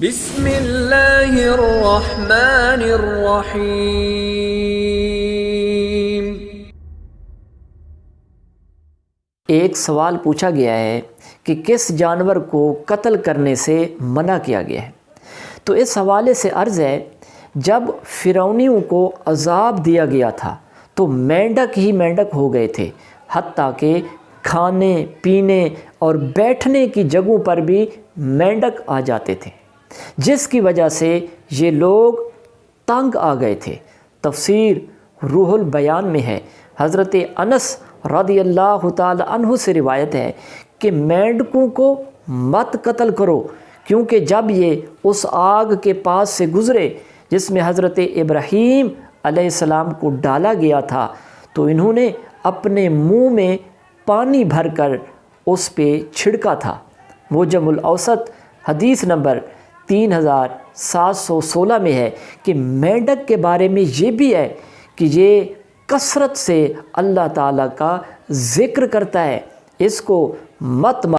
بسم اللہ الرحمن الرحیم۔ ایک سوال پوچھا گیا ہے کہ کس جانور کو قتل کرنے سے منع کیا گیا ہے؟ تو اس حوالے سے عرض ہے، جب فرعونیوں کو عذاب دیا گیا تھا تو مینڈک ہی مینڈک ہو گئے تھے، حتیٰ کہ کھانے پینے اور بیٹھنے کی جگہوں پر بھی مینڈک آ جاتے تھے، جس کی وجہ سے یہ لوگ تنگ آ گئے تھے۔ تفسیر روح البیان میں ہے، حضرت انس رضی اللہ تعالی عنہ سے روایت ہے کہ مینڈکوں کو مت قتل کرو، کیونکہ جب یہ اس آگ کے پاس سے گزرے جس میں حضرت ابراہیم علیہ السلام کو ڈالا گیا تھا تو انہوں نے اپنے منہ میں پانی بھر کر اس پہ چھڑکا تھا۔ معجم الاوسط حدیث نمبر 3716 میں ہے کہ مینڈک کے بارے میں یہ بھی ہے کہ یہ کثرت سے اللہ تعالیٰ کا ذکر کرتا ہے، اس کو مت